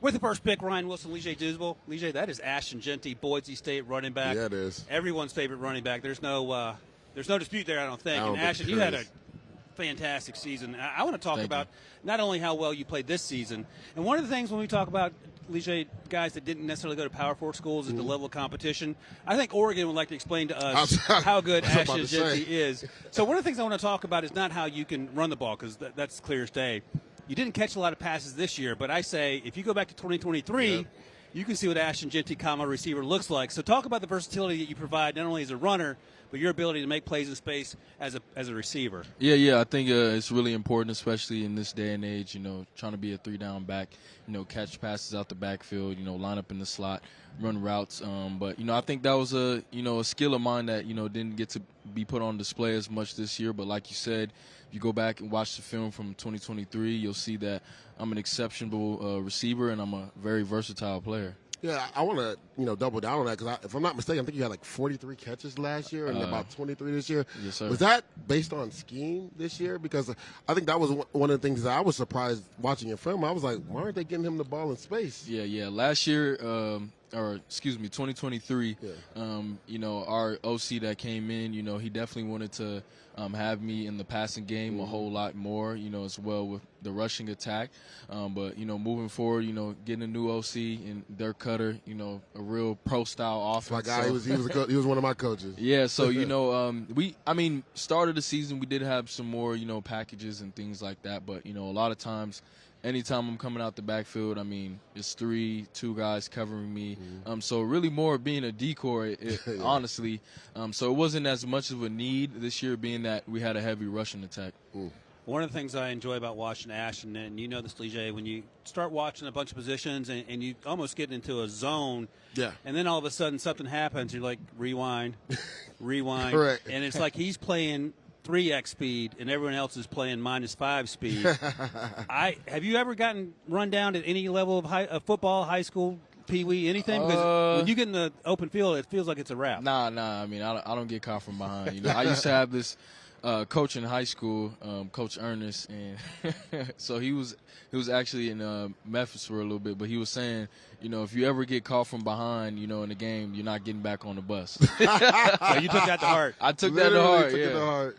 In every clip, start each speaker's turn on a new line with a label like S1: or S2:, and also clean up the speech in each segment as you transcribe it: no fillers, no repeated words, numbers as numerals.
S1: With the first pick, Ryan Wilson, Lige Douzable. Lige, that is Ashton Jeanty, Boise State running back.
S2: Yeah, it is.
S1: Everyone's favorite running back. There's no dispute there, I don't think. And Ashton, you had a fantastic season. I want to talk about not only how well you played this season, and one of the things when we talk about Lige guys that didn't necessarily go to Power 4 schools is the level of competition. I think Oregon would like to explain to us how good Ashton Jeanty is. So one of the things I want to talk about is not how you can run the ball, because that's clear as day. You didn't catch a lot of passes this year, but I say if you go back to 2023, you can see what Ashton Jeanty, receiver, looks like. So talk about the versatility that you provide, not only as a runner, but your ability to make plays in space as a receiver.
S3: Yeah, I think it's really important, especially in this day and age, trying to be a 3-down back, catch passes out the backfield, line up in the slot, run routes. But I think that was a skill of mine that, didn't get to be put on display as much this year. But like you said, if you go back and watch the film from 2023, you'll see that I'm an exceptional receiver and I'm a very versatile player.
S2: Yeah, I want to, double down on that because if I'm not mistaken, I think you had like 43 catches last year and about 23 this year.
S3: Yes, sir.
S2: Was that based on scheme this year? Because I think that was one of the things that I was surprised watching your film. I was like, why aren't they getting him the ball in space?
S3: Yeah. Last year, 2023, our OC that came in, he definitely wanted to have me in the passing game a whole lot more, as well with the rushing attack. But, moving forward, getting a new OC and their cutter, a real pro-style offense.
S2: My guy, he was one of my coaches.
S3: Yeah, so, start of the season, we did have some more, packages and things like that. But, a lot of times, anytime I'm coming out the backfield, it's 2 guys covering me. So really more being a decoy, honestly. So it wasn't as much of a need this year, being that we had a heavy rushing attack.
S1: One of the things I enjoy about watching Ashton, and you know this, Lige, when you start watching a bunch of positions and you almost get into a zone, and then all of a sudden something happens, you're like, rewind,
S2: Correct.
S1: And it's like he's playing 3x speed and everyone else is playing -5 speed. Have you ever gotten run down at any level of football, high school, pee wee, anything? Because when you get in the open field, it feels like it's a wrap.
S3: Nah. I don't get caught from behind. I used to have this coach in high school, Coach Ernest, and so he was actually in Memphis for a little bit, but he was saying, if you ever get caught from behind, in the game, you're not getting back on the bus.
S1: So you took that to heart.
S3: I took that to heart.
S2: It to heart.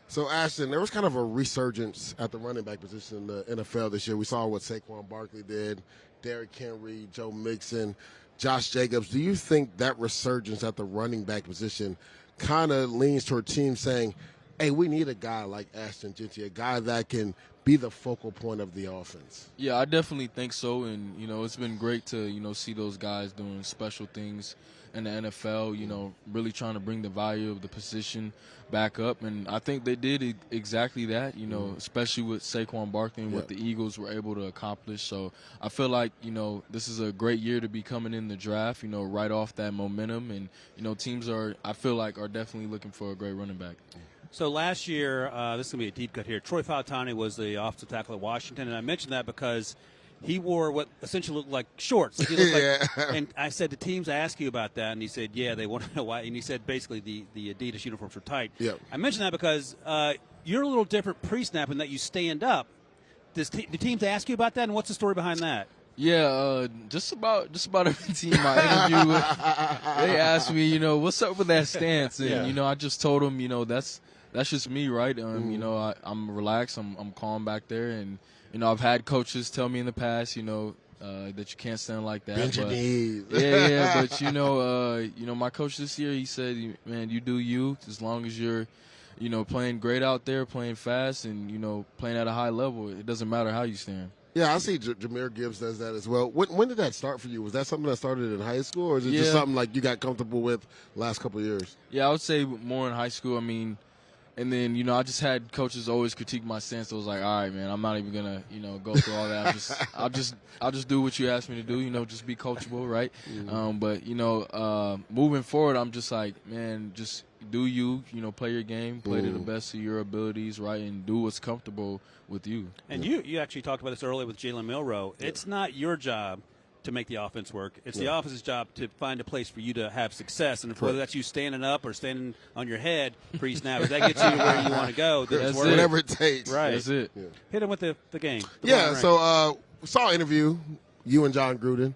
S2: So, Ashton, there was kind of a resurgence at the running back position in the NFL this year. We saw what Saquon Barkley did, Derrick Henry, Joe Mixon, Josh Jacobs. Do you think that resurgence at the running back position kind of leans toward teams saying, hey, we need a guy like Ashton Jeanty, a guy that can be the focal point of the offense?
S3: Yeah, I definitely think so. And, it's been great to, see those guys doing special things in the NFL, really trying to bring the value of the position back up. And I think they did exactly that, especially with Saquon Barkley and what the Eagles were able to accomplish. So I feel like, this is a great year to be coming in the draft, right off that momentum. And, teams are definitely looking for a great running back.
S1: So last year, this is going to be a deep cut here, Troy Fautani was the offensive tackle at Washington, and I mentioned that because he wore what essentially looked like shorts. Like he looked like, and I said, the teams ask you about that, and he said, yeah, they want to know why. And he said basically the Adidas uniforms were tight.
S2: Yep.
S1: I mentioned that because you're a little different pre-snap in that you stand up. Do teams ask you about that, and what's the story behind that?
S3: Yeah, just about every team I interview with, they ask me, what's up with that stance? And, I just told them, that's just me, right? I'm relaxed, I'm calm back there, and I've had coaches tell me in the past, that you can't stand like that.
S2: Bend your knees.
S3: But my coach this year, he said, man, you do you, as long as you're, playing great out there, playing fast, and playing at a high level. It doesn't matter how you stand.
S2: Yeah, I see Jahmyr Gibbs does that as well. When did that start for you? Was that something that started in high school, or is it just something like you got comfortable with last couple of years? Yeah,
S3: I would say more in high school. And then, I just had coaches always critique my stance. I was like, all right, man, I'm not even going to, go through all that. I'll just do what you ask me to do, just be coachable, right? But, moving forward, I'm just like, man, just do you, play your game, play to the best of your abilities, right, and do what's comfortable with you.
S1: And you actually talked about this earlier with Jalen Milroe. It's not your job to make the offense work. It's the offense's job to find a place for you to have success. And whether that's you standing up or standing on your head pre-snap, if that gets you to where you want to go,
S3: that's
S2: whatever it takes.
S1: Right.
S3: That's it.
S1: Hit him with the game.
S2: So saw an interview you and John Gruden.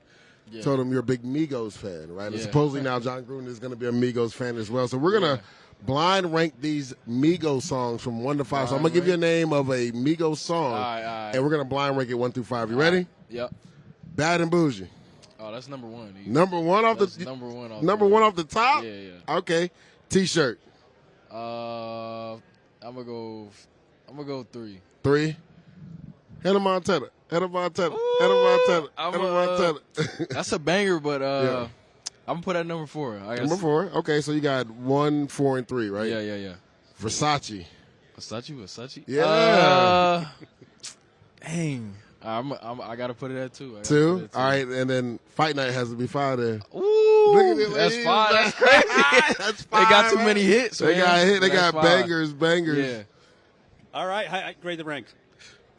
S3: Yeah.
S2: Told him you're a big Migos fan, right? And
S3: Yeah.
S2: supposedly now John Gruden is going to be a Migos fan as well. So we're going to blind rank these Migos songs from 1 to 5. So I'm going to give you a name of a Migos song,
S3: All right.
S2: and we're going to blind rank it 1 through 5. You ready?
S3: Yep.
S2: Bad and Bougie.
S3: Oh, that's number 1.
S2: Number 1 off
S3: That's
S2: the
S3: number 1 off
S2: number
S3: the
S2: 1 off the top.
S3: Yeah.
S2: Okay. T-shirt.
S3: I'm gonna go 3.
S2: 3. Hannah Montana.
S3: That's a banger, but
S2: Yeah.
S3: I'm gonna put that at number 4.
S2: Number 4. Okay, so you got 1, 4, and 3, right?
S3: Yeah.
S2: Versace.
S3: Versace.
S2: Yeah.
S3: Dang. I gotta put it at 2.
S2: 2. All right, and then Fight Night has to be 5 there.
S3: Ooh,
S2: Look at this.
S3: that's 5. That's crazy.
S2: That's 5.
S3: They got too
S2: man.
S3: many hits.
S2: They
S3: man.
S2: got hit. They
S3: That's
S2: got
S3: 5.
S2: bangers.
S3: Yeah.
S1: All right, I grade the ranks.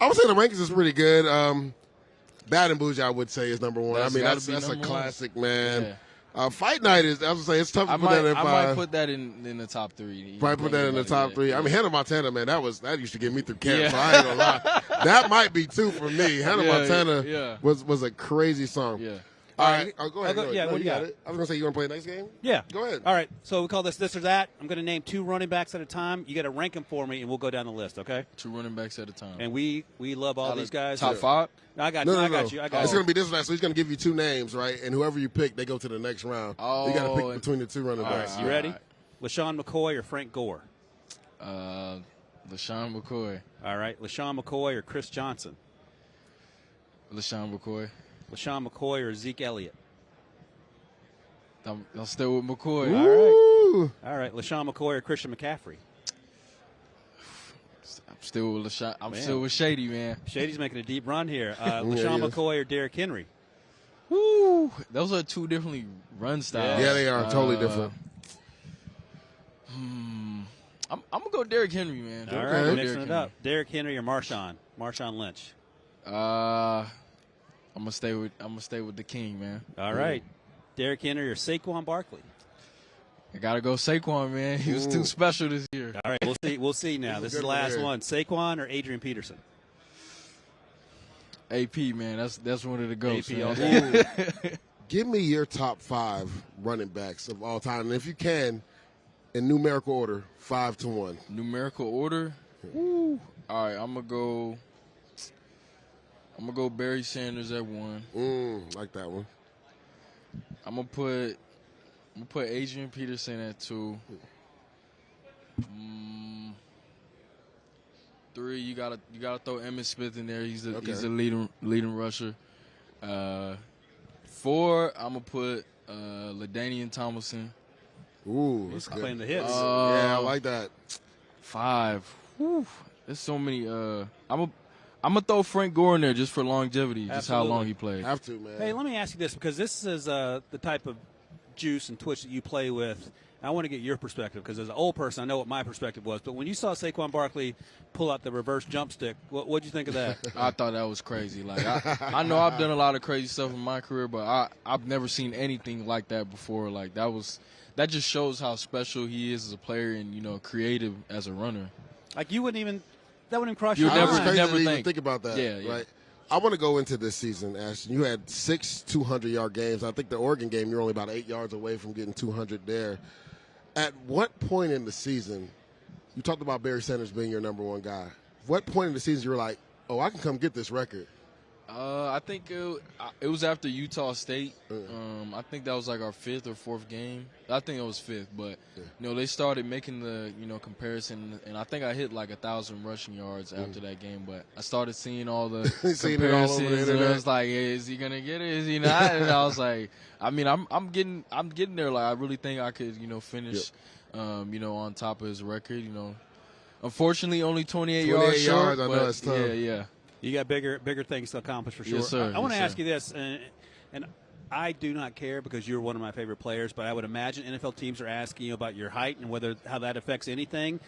S2: I would say the rankings is pretty good. Bad and Bougie, I would say, is number 1.
S3: That's
S2: I mean,
S3: gotta
S2: that's
S3: be
S2: a
S3: number 1.
S2: classic, man.
S3: Yeah.
S2: Fight Night is, I would say, it's tough to
S3: I
S2: put that at 5.
S3: might put that in the top 3.
S2: Probably put that in the top 3. I mean, Hannah Montana, man, that used to get me through camp.
S3: Yeah.
S2: So I ain't gonna lie. That might be 2 for me. Hannah Montana
S3: yeah.
S2: was a crazy song.
S3: Yeah.
S2: All right. Oh, go ahead.
S1: Yeah,
S2: No,
S1: what do you got?
S2: it. I was gonna say, you want to play the next game?
S1: Yeah.
S2: Go ahead.
S1: All right, so we call this or that. I'm going to name 2 running backs at a time. You got to rank them for me, and we'll go down the list, okay?
S3: 2 running backs at a time.
S1: And we love all these guys.
S3: Top 5?
S1: I got
S2: No,
S1: you.
S2: no,
S1: I got
S2: no.
S1: you. I got
S2: It's
S1: you.
S2: gonna be this round, so he's gonna give you 2 names, right? And whoever you pick, they go to the next round.
S3: Oh,
S2: you got to pick between the 2 running
S1: All
S2: backs.
S1: right, you ready? LaShawn McCoy or Frank Gore?
S3: LaShawn McCoy.
S1: All right, LaShawn McCoy or Chris Johnson?
S3: LaShawn McCoy.
S1: LaShawn McCoy or Zeke Elliott?
S3: I'll stay with McCoy.
S2: Ooh.
S1: All right, LaShawn McCoy or Christian McCaffrey?
S3: I'm still with LaShawn. I'm
S1: Man.
S3: still with Shady, man.
S1: Shady's making a deep run here. LaShawn
S2: he is.
S1: McCoy or Derrick Henry?
S3: Woo! Those are 2 differently run styles.
S2: Yeah, they are totally different.
S3: I'm gonna go Derrick Henry, man.
S1: All
S2: Okay.
S1: right,
S3: Derrick
S1: mixing it
S3: Henry.
S1: up. Derrick Henry or Marshawn Lynch?
S3: I'm gonna stay with the king, man.
S1: All right, Derrick Henry or Saquon Barkley?
S3: I gotta go Saquon, man. He was too special this year.
S1: All right, we'll see now. This is the last one. Saquon or Adrian Peterson?
S3: AP, man. That's one of the goats.
S1: AP
S3: man.
S1: all day.
S2: Give me your top 5 running backs of all time, and if you can, in numerical order, 5 to 1.
S3: Numerical order. Woo. All right, I'm gonna go Barry Sanders at 1.
S2: Like that one.
S3: I'm gonna put Adrian Peterson at 2. 3, you gotta throw Emmitt Smith in there. He's a leading rusher. 4, I'm gonna put LaDainian Tomlinson.
S2: Ooh, that's
S1: Playing
S2: good.
S1: the hits.
S2: Yeah, I like that.
S3: 5. Whew. There's so many. I'm gonna throw Frank Gore in there just for longevity, just how long he played.
S2: Have to, man.
S1: Hey, let me ask you this, because this is the type of juice and twitch that you play with. I want to get your perspective, because as an old person, I know what my perspective was. But when you saw Saquon Barkley pull out the reverse jump stick, what'd you think of that?
S3: I thought that was crazy. Like I know I've done a lot of crazy stuff in my career, but I've never seen anything like that before. Like that just shows how special he is as a player and creative as a runner.
S1: Like that wouldn't even cross
S3: You'd
S1: your
S3: never-
S2: It's
S1: mind.
S2: crazy to even
S3: think.
S2: think about that.
S3: Yeah.
S2: Right. I want to go into this season, Ashton. You had 6 200-yard games. I think the Oregon game, you're only about 8 yards away from getting 200 there. At what point in the season, you talked about Barry Sanders being your number 1 guy. What point in the season you were like, oh, I can come get this record?
S3: I think it was after Utah State. I think that was like our 5th or 4th game. I think it was 5th, but they started making the comparison, and I think I hit like 1,000 rushing yards after that game. But I started seeing all the
S2: Seeing it all over the
S3: comparisons, and
S2: internet.
S3: I was like, hey, is he gonna get it? Is he not? And I was like, I mean, I'm getting there. Like I really think I could finish, on top of his record. Unfortunately, only 28 yards short.
S2: yards, I know
S3: but
S2: it's tough.
S3: Yeah.
S1: You got bigger things to accomplish for sure.
S3: Yes, sir.
S1: I want to
S3: Yes,
S1: ask you this, and I do not care because you're one of my favorite players, but I would imagine NFL teams are asking you about your height and how that affects anything.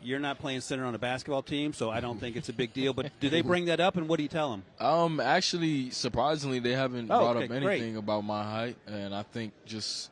S1: You're not playing center on a basketball team, so I don't think it's a big deal. But do they bring that up, and what do you tell them?
S3: Actually, surprisingly, they haven't brought up anything
S1: great.
S3: about my height, and I think just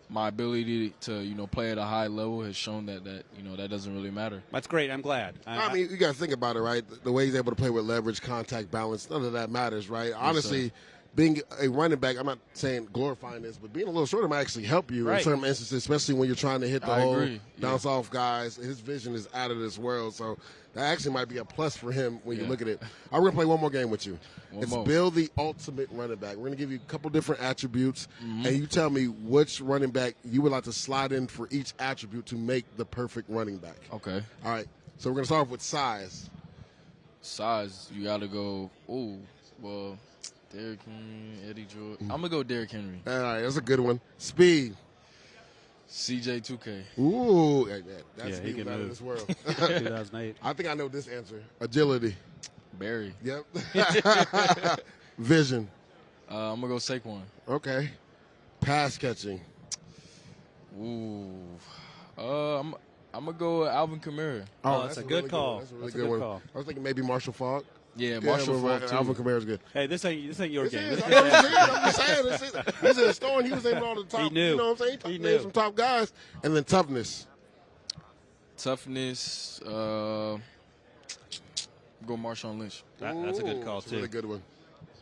S3: my ability to play at a high level has shown that that doesn't really matter.
S1: That's great. I'm glad.
S2: I mean, you got to think about it, right? The way he's able to play with leverage, contact, balance, none of that matters, right? Honestly, being a running back, I'm not saying glorifying this, but being a little shorter might actually help you in certain instances, especially when you're trying to hit the hole, bounce off guys. His vision is out of this world, so that actually might be a plus for him when you look at it. I'm going to play one more game with you. It's build the ultimate running back. We're going to give you a couple different attributes, and you tell me which running back you would like to slide in for each attribute to make the perfect running back.
S3: Okay.
S2: All right. So we're going to start off with size.
S3: Size, you got to go, Derrick Henry, Eddie Jordan. I'm going to go Derrick Henry.
S2: All right, that's a good one. Speed.
S3: CJ2K.
S2: Ooh, that's
S1: he can
S2: out of
S1: move.
S2: this world.
S1: 2008.
S2: I think I know this answer. Agility.
S3: Barry.
S2: Yep. Vision.
S3: I'm going to go Saquon.
S2: Okay. Pass catching.
S3: Ooh. I'm going to go Alvin Kamara.
S1: Oh, that's a good call.
S2: That's a really good one.
S1: Call.
S2: I was thinking maybe Marshall Faulk.
S3: Yeah, Marshall Faulk, too.
S2: Alvin Kamara's good.
S1: Hey, this ain't your game.
S2: I'm just saying. He's in the store and he was able all the top.
S1: He knew.
S2: You know what I'm saying?
S1: He
S2: named
S1: knew.
S2: some top guys. And then toughness.
S3: Toughness, go Marshawn Lynch.
S1: That's a good call,
S2: That's
S1: too.
S2: a really good one.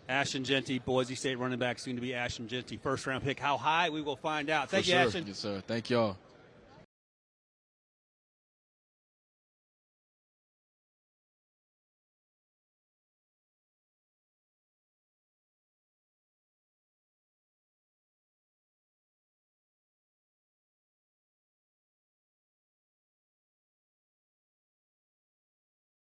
S1: Ashton Jeanty, Boise State running back, soon to be Ashton Jeanty. First round pick. How high? We will find out. Thank you,
S2: sure.
S1: Ashton.
S3: Yes, sir. Thank y'all.